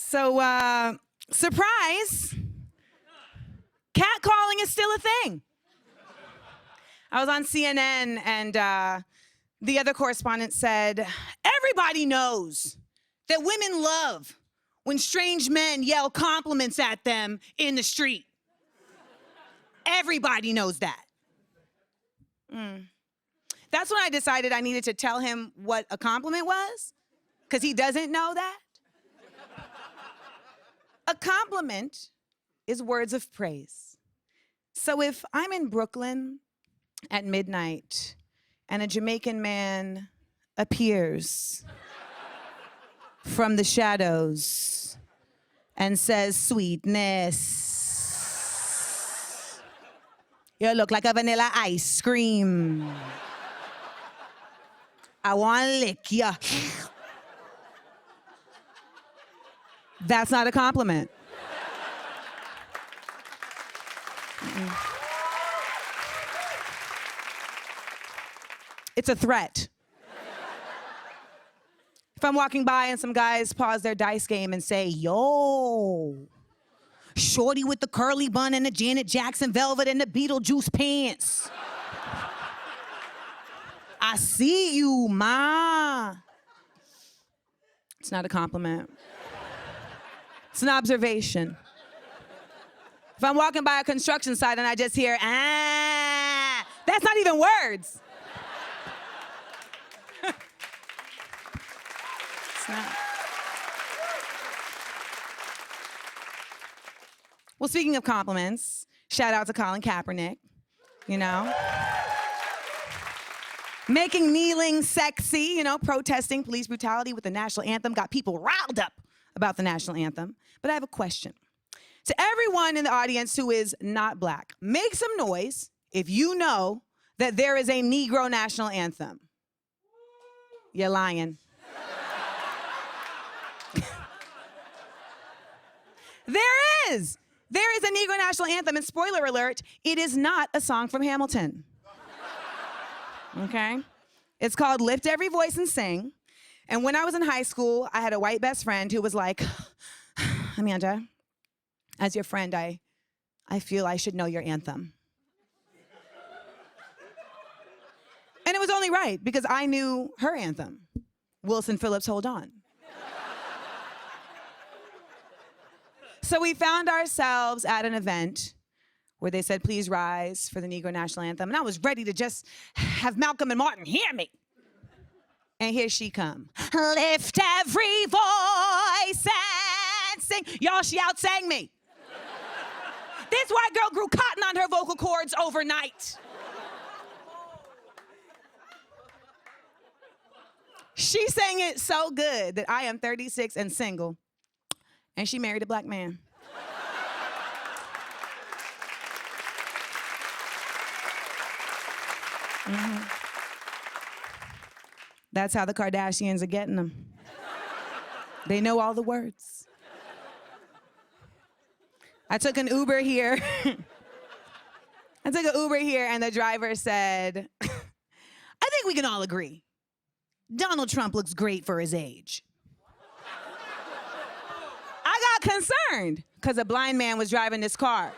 So, surprise, catcalling is still a thing. I was on CNN and the other correspondent said, everybody knows that women love when strange men yell compliments at them in the street. Everybody knows that. That's when I decided I needed to tell him what a compliment was, because he doesn't know that. A compliment is words of praise. So if I'm in Brooklyn at midnight and a Jamaican man appears from the shadows and says, sweetness, you look like a vanilla ice cream. I want to lick ya. That's not a compliment. It's a threat. If I'm walking by and some guys pause their dice game and say, yo, shorty with the curly bun and the Janet Jackson velvet and the Beetlejuice pants. I see you, ma. It's not a compliment. It's an observation. If I'm walking by a construction site and I just hear, ah, that's not even words. It's not. Well, speaking of compliments, shout out to Colin Kaepernick, you know. Making kneeling sexy, you know, protesting police brutality with the national anthem, got people riled up about the national anthem. But I have a question. To everyone in the audience who is not black, make some noise if you know that there is a Negro national anthem. You're lying. There is a Negro national anthem, and spoiler alert, it is not a song from Hamilton. Okay? It's called Lift Every Voice and Sing. And when I was in high school, I had a white best friend who was like, Amanda, as your friend, I feel I should know your anthem. And it was only right, because I knew her anthem, Wilson Phillips' Hold On. So we found ourselves at an event where they said, please rise for the Negro National Anthem. And I was ready to just have Malcolm and Martin hear me. And here she come. Lift every voice and sing. Y'all, she outsang me. This white girl grew cotton on her vocal cords overnight. She sang it so good that I am 36 and single, and she married a black man. That's how the Kardashians are getting them. They know all the words. I took an Uber here. And the driver said, I think we can all agree, Donald Trump looks great for his age. I got concerned, because a blind man was driving this car.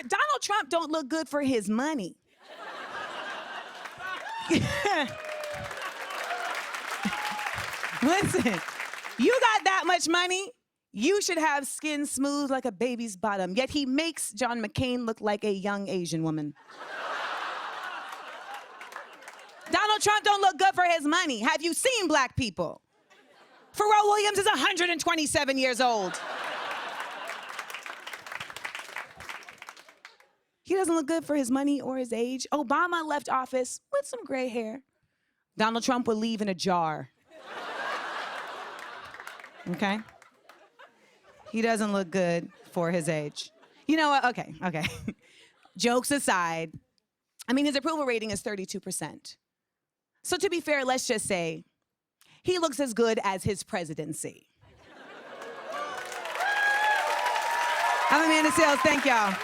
Donald Trump don't look good for his money. Listen, you got that much money, you should have skin smooth like a baby's bottom. Yet he makes John McCain look like a young Asian woman. Donald Trump don't look good for his money. Have you seen black people? Pharrell Williams is 127 years old. He doesn't look good for his money or his age. Obama left office with some gray hair. Donald Trump would leave in a jar. Okay? He doesn't look good for his age. You know what? Okay. Jokes aside, I mean, his approval rating is 32%. So to be fair, let's just say he looks as good as his presidency. I'm Amanda Seales. Thank y'all.